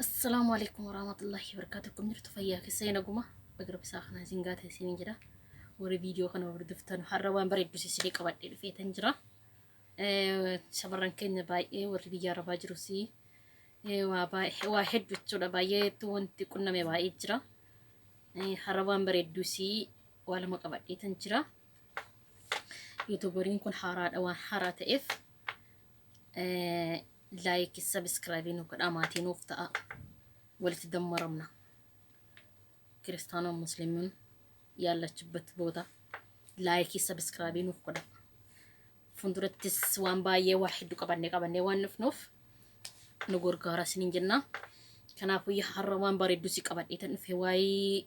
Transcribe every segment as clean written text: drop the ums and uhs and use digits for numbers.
السلام عليكم ورحمة الله وبركاته. كم جرت فياك السينة قمة بقرب ساخنا زنقات سنين جرا وري فيديو كنا وردفتن حروان بريد بس سري كبار في تنجرا شبرن كنا باي وري بيجار باجروسي وباي واحد بتشولا باي توانت كنا مباي جرا حروان بريد دوسي ولا ما كبار تنجرا يوتيوبرين كن حارات أو حارات إف لايك سبسكرايبين وكذا أماتين وفتاء ولتدمرنا كريستيانو مسلمين يلا تبت بودا لايك سبسكرايبين وكذا فندرتس وان باي واحد كبرني وان نف نقول كهرس نينجنا كنا في حروان بريدو سي كبرني تنفي واي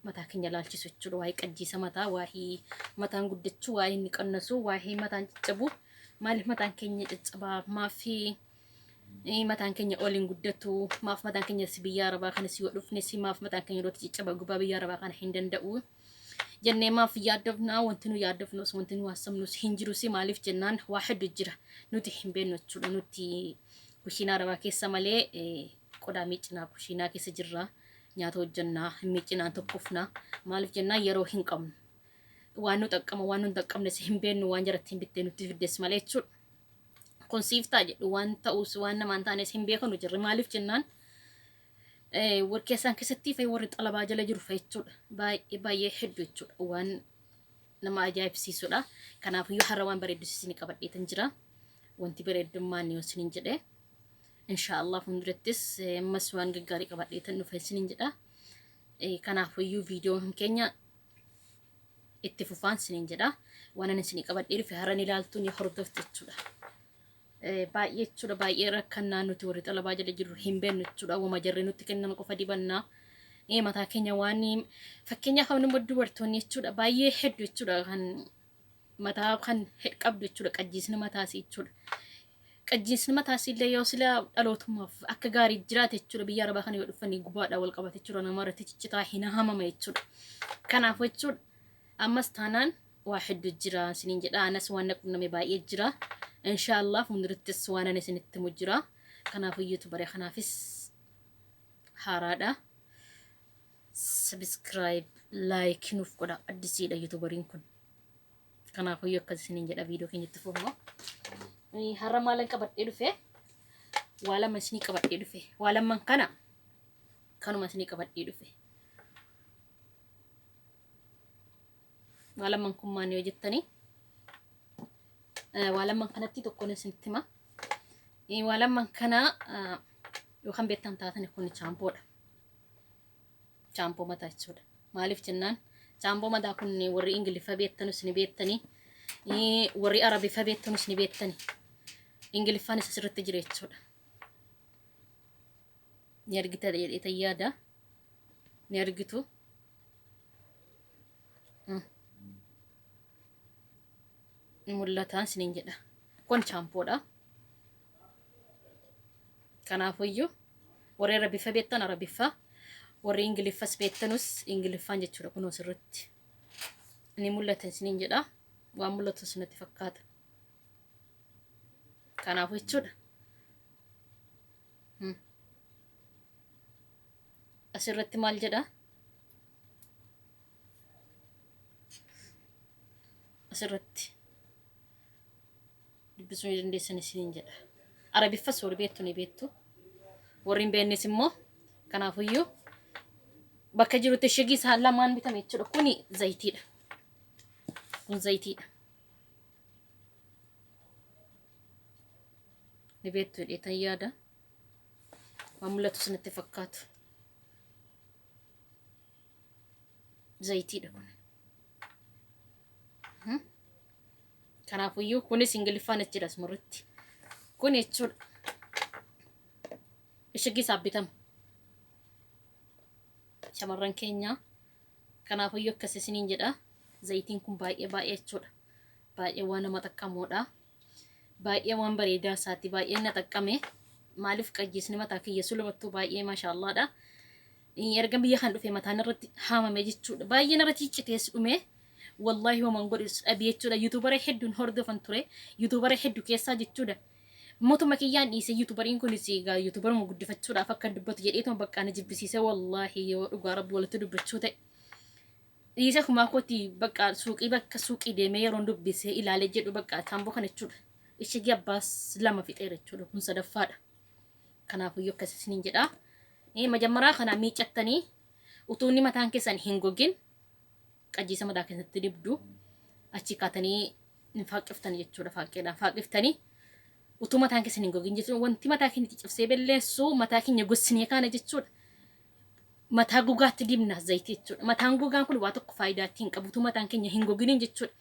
متى كن جلال تسوتشو واي كجي سمتا واهي متى نقدتشو واي نكنسو واهي متى تجبو مالف متى كن يتبع ما في متى كن يقولين قدتو ما في متى كن يسبيا ربا كان سيوقف نسي ما في متى كن يروح تجبا قبابي ربا كان حين دقو جنة ما في يادفنا وانتنو يادفنوس وانتنو هسمنوس هنجروسي مالف جنان واحد الجرا نوتي حنبين نوتشو نوتي كوشينا ربا كيسا مالي قدا ميچنا كوشينا كيسا جرا نياتو جنة ميچنا تقفنا مالف جنة يرو هنقم وانو تقم نسي حنبين وانجرتين بتنو تفدس مالي تشو كونسيفتا jedhu wanta waan namaan taanes hin beekanu jirri maaliif jennaan warkeessaan keessatti fay warri xalabaa jala jiru jechuudha baay'ee hedduu jechuudha waan nama ajaa'ibsiisudha kanaaf iyyuu har'a waan bareedu isin qabadheetan jira wanti bareedummaan yoo isin jedhe inshallah fundurattis ammas waan gaggaarii qabadheetan dhufa isin jedha kanaaf iyyuu viidiyoon keenya itti fufaan isin jedha waan ani isin qabadhee dhufe har'a ilaaltuun yoo hordoftu jechuudha baay'ee jechuudha baay'ee rakkannaa nuti warri xalabaa jala jirru hin beeknu jechuudha wama jarri nutti kennan qofa dibannaa mataa keenya waan fakkeenyaaf hamni dubartoonni jechuudha baay'ee hedduu jechuudha kan mataa kan qabdu jechuudha qajjiisni mataasii jechuudha qajjiisni mataasii illee yoo sila dhalootumaaf akka gaarii jiraate jechuudha biyya arabaa kana yoo dhufanii gubaadhaa wal qabate jechuudha nama irratti ciccitaa hin hamama jechuudha kanaaf jechuudha ammas taanaan waa hedduu jira isiniin jedha anas waan naqname baay'ee jira inshallah fundurattis waan ani isinitti mujjira kanaaf youtube kanaafis haaraadha subscribe like nuuf godha addisiidha youtuberin kun kanaaf yoo akkas isiniin jedha viidiyoo keenyatti fuufama har'a maalan qabadhee dhufe waa lama isinii qabadhee dhufe waa lamaan kanuma isinii qabadhee dhufe waa lamaan kun maal yoo jettanii walaman kanatti tokkoon isinitti hima walaman kana yookaan beektan taatan kun chaampoodha chaampoo mataa jechuudha maaliif jennaan chaampoo mataa kun warri ingiliffa beektanus ni beektanii warri arabiffa beektanus ni beektanii ingiliffaan isa sirriitti jira jechuudha ni argita jedhee yaada ni argitu mul'ataan isiniin jedha kun chaampoodha kanaafiyyuu warri arabiffa beektan arabiffa warri ingiliffas beektanus ingiliffaan jechuudha kunoo sirriitti ni mul'ata isiniin jedha waan mul'atu isinitti fakkaata kanaaf jechuudha asirratti maal jedha asirratti dubbisuu dandeessan isiniin jedha arabiffas warri beektu ni beektu warri hin beeknes immoo kanaafiyyuu bakka jirutti shigii isaa lamaan bitame jechuudha kuni zayitiidha kun zayitiidha ni beektu jedheetan yaada waan mul'atu isinitti fakkaatu zayitiidha kun kanaafiyyuu kunis ingiliffaan jechuudha asirratti kun jechuudha ishigi isaa bitama shamarran keenya kanaafiyyuu akkas isiniin jedha zayitiin kun baay'ee jechuudha baay'ee waan nama xaqqamuudha baay'ee waan bareedaa isaati baay'ee na xaqqame maaliif qajjiisni mataa kiyya sulumattuu baay'ee maashaallaadha erga biyya kan dhufe mataan irratti haamame jechuudha baay'ee narratti ciccitees dhume والله ومن قول أبي يجودا يوتيوبر يحدون هردو فنتوري يوتيوبر يحدو كيسا جتودا Mootummaa kiyyaan dhiisee yuutubariin kunis egaa yuutubaruma guddifachuudhaaf akka dubbatu jedheetuma bakka na jibbisiise wallaahi yoo dhugaa rabbi walitti dubbachuu ta'e. Dhiisee kumaa kooti bakka suuqii deemee yeroo dubbisee ilaalee jedhu bakka tamboo kana jechuudha. Ishee abbaas lama fixeera jechuudha kun sadaffaadha. Kanaafuu yoo akkasii isiniin jedha. Majammaraa kana miicattanii utuu inni mataan keessan hin gogin qajjiisa mataa keessatti dibdu achi kaatanii hin faaqiftanii jechuudha faaqeedhaan faaqiftanii utuu mataan keessan hin gogin jechuudha wanti mataa keenya ciccibsee belleessu mataa keenya gossinee kaana jechuudha. Mataa gogaatti dibna zayitii jechuudha. Mataan gogaan kun waa tokko faayidaa ittiin qabu utuu mataan keenya hin goginin jechuudha.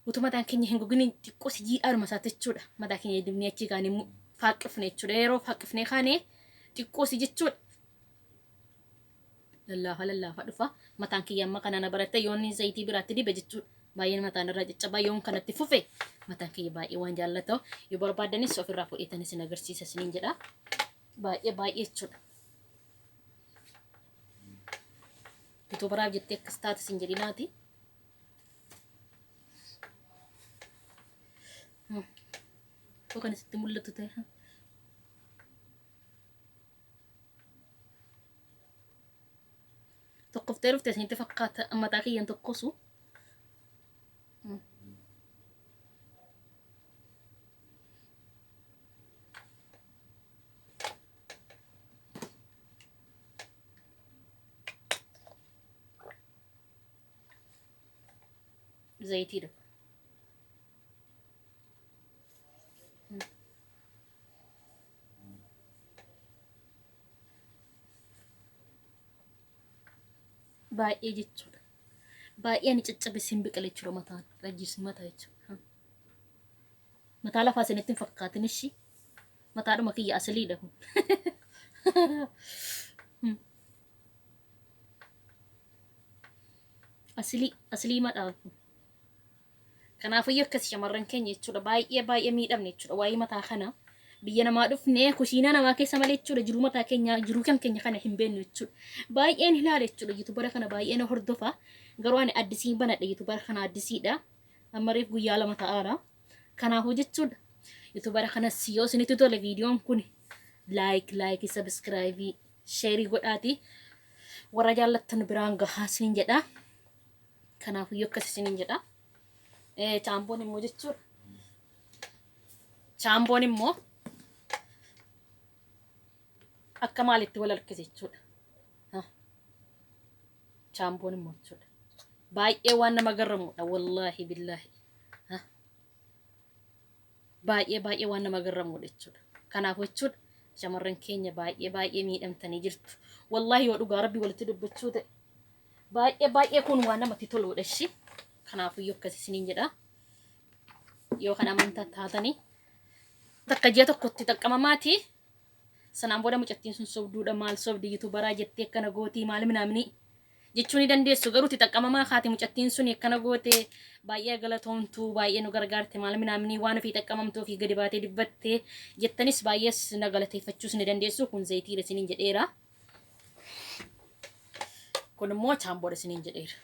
Utuu mataan keenya hin goginin xiqqoo si jiidhaadhuma isaati jechuudha. Mataa keenya dibnee achi kaanii faaqifne jechuudha. Yeroo faaqifnee kaanee xiqqoo si jechuudha. Lallaafa dhufa mataan kiyya amma kana na baratte yoonni zayitii biraatti dibe jechuudha. Baay'een mataan irraa caccabaa yoon kanatti fufe mataan kiyya baay'ee waan jaallatamu yoo barbaadanis ofirraa fudhatanis isin agarsiisa isiniin jedha. Baay'ee jechuudha. Itu baraaf jettee akkas taate isin jedhinaati. Kan isitti mul'atu ta'e. Tokkoftee dhuftee isinitti fakkaata mataa kiyyan tokkosu. Zayitiidha. Baay'ee jechuudha. Baay'ee ani caccabe sin biqile jechuudha mataan rajjisi mataa jechuudha. Mataa lafaa isinitti hin fakkaatin ishi. Mataadhuma kiyya asiliidha kun. Asilii madhaa kun. Kanaafuu akkas shamarran keenya jechuudha baay'ee miidhamne jechuudha waa'ee mataa kana biyya namaa dhufnee kushiinaa namaa keessa malee jechuudha jiruu mataa keenya jiruu kan keenya kana hin beeknu jechuudha baay'een ilaale jechuudha yuutubara kana baay'een hordofa garuu ani addisii banadha yuutubara kana addisiidha ammareef guyyaa lama ta'aara kanaafuu jechuudha yuutubara kanas yoo isinitti tole viidiyoon kun laayik sabskraayibii sheerii godhaati warra jaallattan biraan gahaa isiniin jedha kanaafuu akkas isiniin jedha. Chaampoon immoo jechuudha. Chaampoon immoo akka maalitti wal harkise jechuudha. Chaampoon immoo jechuudha. Baay'ee waan nama garramudha wallaahi billaahi. Baay'ee waan nama garramudha jechuudha. Kanaafuu jechuudha shamarran keenya baay'ee miidhamtanii jirtu. Wallaahi yoo dhugaa rabbi walitti dubbachuu ta'e baay'ee kun waan namatti toludha shi. Kanaafuu akkas isiniin jedha. Yoo kan amantaa taatanii takka ji'a tokkotti xaqqamamaati. Sanaan booda mucattiin sun sobduudha maal sobdi yuutubaraa jettee akkana gootii maal minaamni jechuu ni dandeessu garuu xaqqamamaa kaati mucattiin sun akkana goote baay'ee galatoomtu baay'ee nu gargaarte maal minaamni waan ofii xaqqamamtuu fi gadi baatee dibbattee jettanis baay'ees na galateeffachuus ni dandeessu kun zayitiidha isiniin jedheera. Kun immoo chaampoodha isiniin jedheera.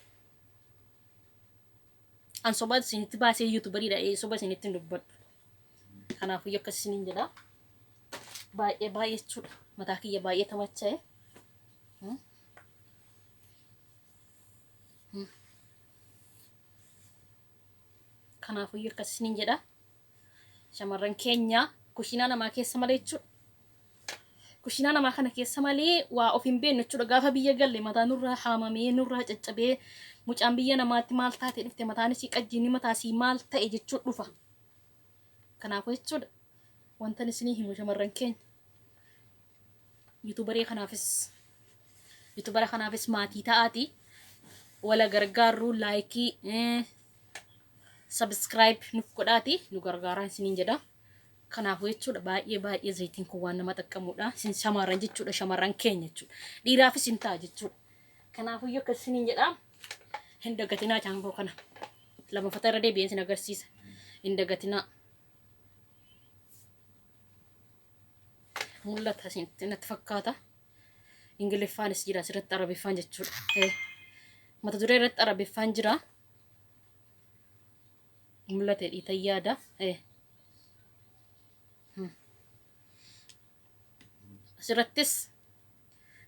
An soba isinitti baasee yuutubaridha soba isinitti dubbadhu. Kanaafuu akkas isiniin jedha. Baay'ee jechuudha. Mataa kiyya baay'ee tamacha'e. Kanaafuu akkas isiniin jedha. Shamarran keenya kushiinaa namaa keessa malee jechuudha. Kushiinaa namaa kana keessa malee waa of hin beeknu jechuudha. Gaafa biyya galle mataa nurraa haamamee nurraa caccabee mucaan biyya namaatti maal taate dhufte mataan isii qajjiinni mataa isii maal ta'e jechuudha dhufa. Kanaafuu jechuudha wantan isinii himu shamarran keenya yuutubara kanaafis maatii ta'aati wala gargaarru laayikii sabskiraayib nuuf godhaati nu gargaaraan isiniin jedha. Kanaafuu jechuudha baay'ee zayitiin kun waan nama xaqqamudha. Isin shamarran jechuudha shamarran keenya jechuudha. Dhiiraafis hin ta'a jechuudha. Kanaafuu akkas isiniin jedha. Hin dagatinaa chaamboo kana. Lammaffata irra deebi'een isin agarsiisa. Hin dagatinaa. Mul'ata isinitti natti fakkaata. Ingiliffaanis jira asirratti arabiffaan jechuudha. Mata duree irratti arabiffaan jira. Mul'ate dhiitan yaada. asirrattis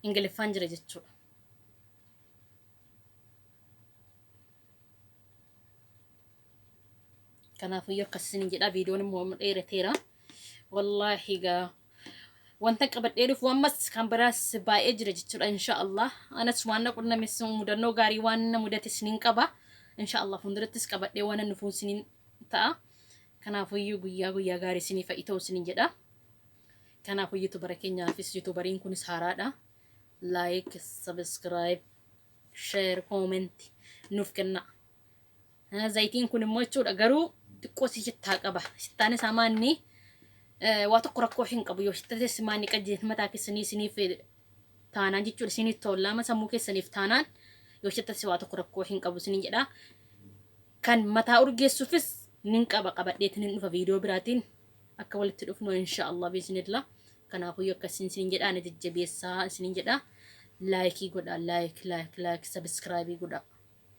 ingiliffaan jira jechuudha. Kanaafuu akkasiin jedha viidiyoon immoo dheerateera. Wallaahi gaa wanta qabadhee dhufu ammas kan biraas baay'ee jira jechuudha inshaallah. Anas waan qunnames mudannoo gaarii waan mudate isiniin qaba. Inshaallah fuuldurattis qabadhee waan nufuun isiniin ta'a. Kanaafuu guyyaa gaarii isiniif ta'u isiniin jedha. Kanaafuu yuutuubara keenyaafis yuutuubariin kunis haaraadha. Like, subscribe, share, comment nuuf kenna. Zayitiin kun immoo jechuudha garuu xiqqoo si shittaa qaba. Shittaan isaa maanni waa tokko rakkoo hin qabu yoo shittates maanni qajeelfama mataa keessanii isiniif taanaan jechuudha isiniif tollama sammuu keessaniif taanaan yoo shittates waa tokko rakkoo hin qabu isiniin jedha. Kan mataa urgeessuufis nin qaba qabadheetiin hin dhufa viidiyoo biraatiin akka walitti dhufnu inshaallah bismillah. Kanaafuu akkasiin isiniin jedha ani jajjabeessaa isiniin jedha. Laayikii godha like subscribe godha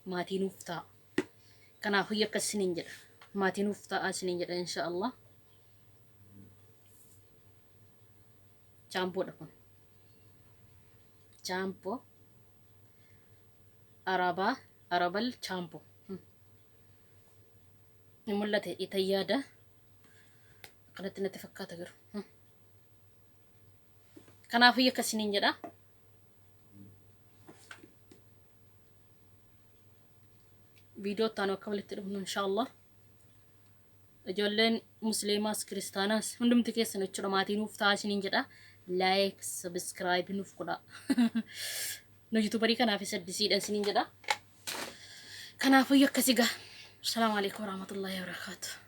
maatii nuuf ta'a. Kanaafuu akkasiin jedha maatii nuuf ta'a isiniin jedha inshaallah. Champoo kun champoo arabal champoo ni mul'ate itayyaada kanatti natti fakkaata garuu kanaafuu akkasiin jedha. Video taanu akka walitti dhufnu inshaallah. Ijoolleen musliimaas kiristaanas hundumti keessan jechuudha maatii nuuf ta'a isiniin jedha. Like subscribe nuuf godha. Nu yuutuubarii kanaaf saddisiidha isiniin jedha. Kanaafuu akkasii gaa. Assalaamu alaykum warahmatullahi wabarakatuh.